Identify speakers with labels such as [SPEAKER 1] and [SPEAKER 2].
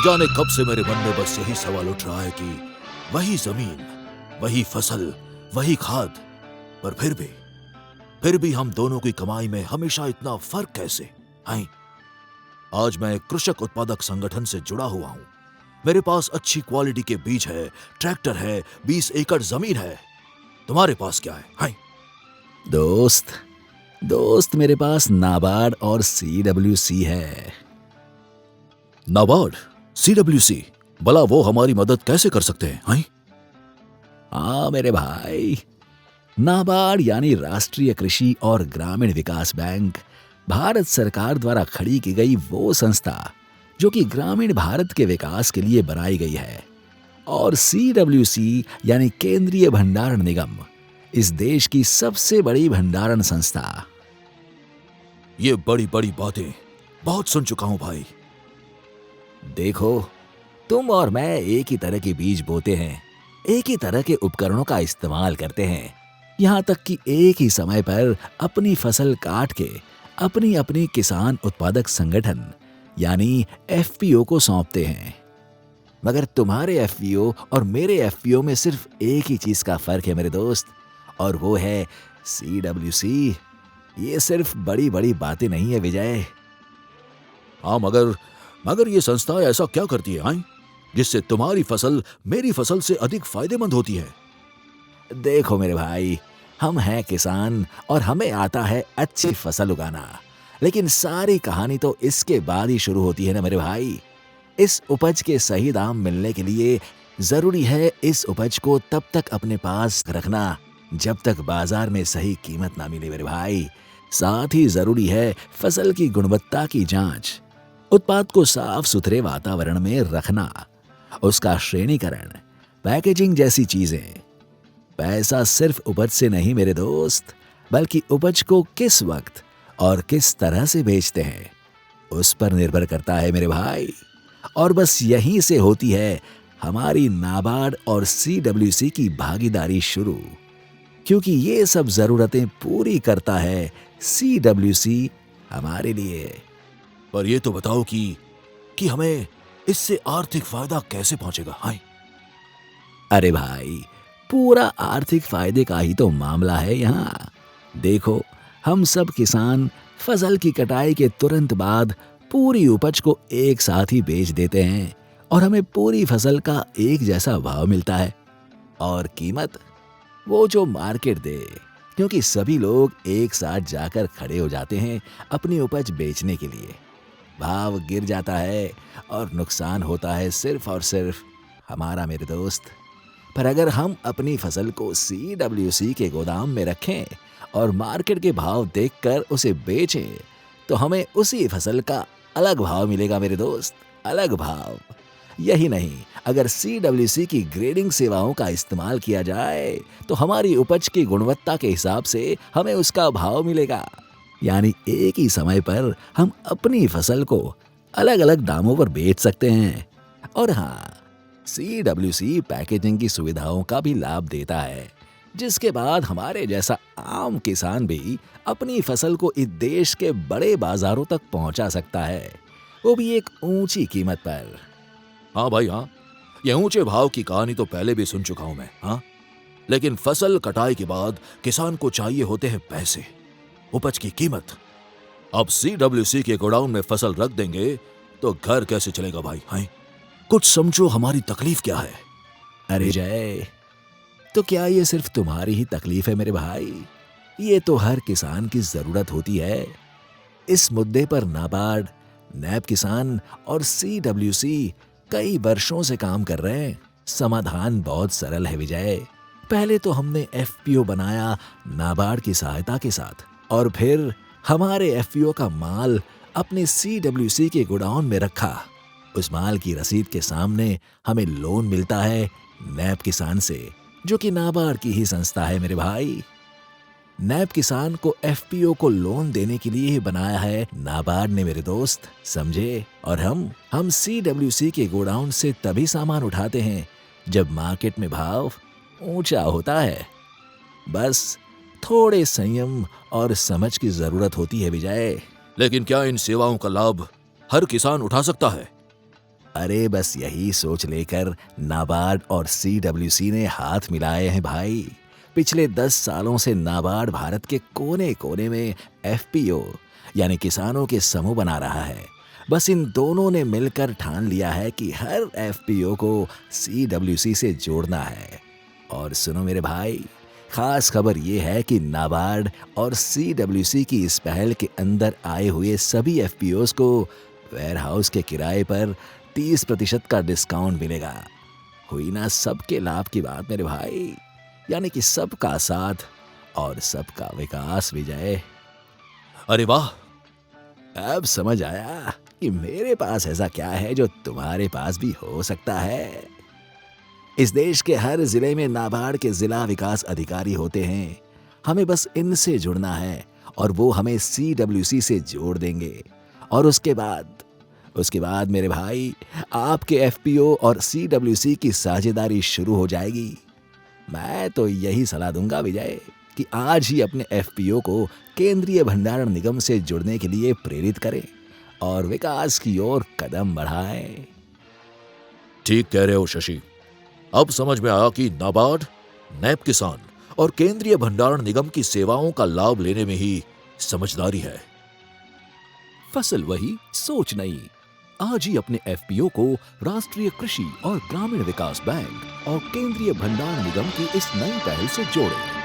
[SPEAKER 1] जाने कब से मेरे मन में बस यही सवाल उठ रहा है कि वही जमीन, वही फसल, वही खाद, पर फिर भी हम दोनों की कमाई में हमेशा इतना फर्क कैसे? हैं? आज मैं कृषक उत्पादक संगठन से जुड़ा हुआ हूं। मेरे पास अच्छी क्वालिटी के बीज है, ट्रैक्टर है, 20 एकड़ जमीन है। तुम्हारे पास क्या है? हैं?
[SPEAKER 2] दोस्त मेरे पास नाबार्ड और CWC है।
[SPEAKER 1] नाबार्ड, CWC, भला वो हमारी मदद कैसे कर सकते हैं? हैं?
[SPEAKER 2] हाँ मेरे भाई, नाबार्ड यानी राष्ट्रीय कृषि और ग्रामीण विकास बैंक भारत सरकार द्वारा खड़ी की गई वो संस्था जो कि ग्रामीण भारत के विकास के लिए बनाई गई है। और CWC यानी केंद्रीय भंडारण निगम इस देश की सबसे बड़ी भंडारण संस्था।
[SPEAKER 1] ये बड़ी बड़ी बातें बहुत सुन चुका हूं भाई।
[SPEAKER 2] देखो, तुम और मैं एक ही तरह के बीज बोते हैं, एक ही तरह के उपकरणों का इस्तेमाल करते हैं, यहाँ तक कि एक ही समय पर अपनी फसल काट के अपनी अपनी किसान उत्पादक संगठन यानी FPO को सौंपते हैं। मगर तुम्हारे FPO और मेरे FPO में सिर्फ एक ही चीज का फर्क है मेरे दोस्त, और वो है CWC। ये सिर्फ बड़ी बड़ी बातें नहीं है विजय।
[SPEAKER 1] हाँ, मगर ये संस्था ऐसा क्या करती है हैं? जिससे तुम्हारी फसल मेरी फसल से अधिक फायदेमंद होती है?
[SPEAKER 2] देखो मेरे भाई, हम हैं किसान और हमें आता है अच्छी फसल उगाना, लेकिन सारी कहानी तो इसके बाद ही शुरू होती है ना मेरे भाई। इस उपज के सही दाम मिलने के लिए जरूरी है इस उपज को तब तक अपने पास रखना जब तक बाजार में सही कीमत ना मिले मेरे भाई। साथ ही जरूरी है फसल की गुणवत्ता की जांच, उत्पाद को साफ सुथरे वातावरण में रखना, उसका श्रेणीकरण, पैकेजिंग जैसी चीजें। पैसा सिर्फ उपज से नहीं मेरे दोस्त, बल्कि उपज को किस वक्त और किस तरह से बेचते हैं उस पर निर्भर करता है मेरे भाई। और बस यहीं से होती है हमारी नाबार्ड और CWC की भागीदारी शुरू, क्योंकि ये सब जरूरतें पूरी करता है CWC हमारे लिए।
[SPEAKER 1] पर ये तो बताओ कि हमें इससे आर्थिक फायदा कैसे पहुंचेगा? हैं?
[SPEAKER 2] अरे भाई, पूरा आर्थिक फायदे का ही तो मामला है यहाँ। देखो, हम सब किसान फसल की कटाई के तुरंत बाद पूरी उपज को एक साथ ही बेच देते हैं और हमें पूरी फसल का एक जैसा भाव मिलता है। और कीमत वो जो मार्केट दे, क्योंकि सभी लोग एक साथ जाकर खड़े हो जाते हैं अपनी उपज बेचने के लिए। भाव गिर जाता है और नुकसान होता है सिर्फ और सिर्फ हमारा मेरे दोस्त। पर अगर हम अपनी फसल को CWC के गोदाम में रखें और मार्केट के भाव देखकर उसे बेचें, तो हमें उसी फसल का अलग भाव मिलेगा मेरे दोस्त, अलग भाव। यही नहीं, अगर CWC की ग्रेडिंग सेवाओं का इस्तेमाल किया जाए तो हमारी उपज की गुणवत्ता के हिसाब से हमें उसका भाव मिलेगा। यानी एक ही समय पर हम अपनी फसल को अलग अलग दामों पर बेच सकते हैं। और हाँ, CWC पैकेजिंग की सुविधाओं का भी लाभ देता है, जिसके बाद हमारे जैसा आम किसान भी अपनी फसल को इस देश के बड़े बाजारों तक पहुंचा सकता है, वो भी एक ऊंची कीमत पर।
[SPEAKER 1] हाँ भाई हाँ, ये ऊंचे भाव की कहानी तो पहले भी सुन चुका हूं मैं। हाँ, लेकिन फसल कटाई के बाद किसान को चाहिए होते हैं पैसे, उपज की कीमत। अब CWC के गोडाउन में फसल रख देंगे तो घर कैसे चलेगा भाई? हैं? कुछ समझो, हमारी तकलीफ क्या है?
[SPEAKER 2] अरे जय, तो क्या ये सिर्फ तुम्हारी ही तकलीफ है मेरे भाई? ये तो हर किसान की जरूरत होती है। इस मुद्दे पर नाबार्ड, नैब किसान और CWC कई वर्षों से काम कर रहे हैं। समाधान बहुत सरल है विजय। पहले तो हमने FPO बनाया नाबार्ड की सहायता के साथ, और फिर हमारे FPO का माल अपने CWC के गोडाउन में रखा। उस माल की रसीद के सामने हमें लोन मिलता है नैब किसान से, जो कि नाबार्ड की ही संस्था है मेरे भाई। नैब किसान को FPO को लोन देने के लिए ही बनाया है नाबार्ड ने मेरे दोस्त, समझे? और हम CWC के गोडाउन से तभी सामान उठाते हैं जब मार्केट में भाव ऊंचा होता है। बस थोड़े संयम और समझ की जरूरत होती है विजय।
[SPEAKER 1] लेकिन क्या इन सेवाओं का लाभ हर किसान उठा सकता है?
[SPEAKER 2] अरे बस यही सोच लेकर नाबार्ड और सीडब्ल्यूसी ने हाथ मिलाए हैं भाई। पिछले 10 सालों से नाबार्ड भारत के कोने कोने में एफपीओ यानी किसानों के समूह बना रहा है। बस इन दोनों ने मिलकर ठान लिया है कि हर एफपीओ को सीडब्ल्यूसी से जोड़ना है। और सुनो मेरे भाई, खास खबर ये है कि नाबार्ड और सीडब्ल्यूसी की इस पहल के अंदर आए हुए सभी एफपीओस को वेयरहाउस के किराए पर 30% का डिस्काउंट मिलेगा। हुई ना सबके लाभ की बात मेरे भाई, यानी कि सबका साथ और सबका विकास विजय।
[SPEAKER 1] अरे वाह!
[SPEAKER 2] अब समझ आया कि मेरे पास ऐसा क्या है जो तुम्हारे पास भी हो सकता है। इस देश के हर जिले में नाबार्ड के जिला विकास अधिकारी होते हैं। हमें बस इनसे जुड़ना है और वो हमें सीडब्ल्यूसी से जोड़ देंगे। और उसके बाद मेरे भाई, आपके एफपीओ और सीडब्ल्यूसी की साझेदारी शुरू हो जाएगी। मैं तो यही सलाह दूंगा विजय कि आज ही अपने एफपीओ को केंद्रीय भंडारण निगम से जुड़ने के लिए प्रेरित करें और विकास की ओर कदम बढ़ाएं।
[SPEAKER 1] ठीक कह रहे हो शशि। अब समझ में आया कि नाबार्ड, नैप किसान और केंद्रीय भंडारण निगम की सेवाओं का लाभ लेने में ही समझदारी है।
[SPEAKER 2] फसल वही, सोच नहीं। आज ही अपने एफपीओ को राष्ट्रीय कृषि और ग्रामीण विकास बैंक और केंद्रीय भंडारण निगम की इस नई पहल से जोड़ें।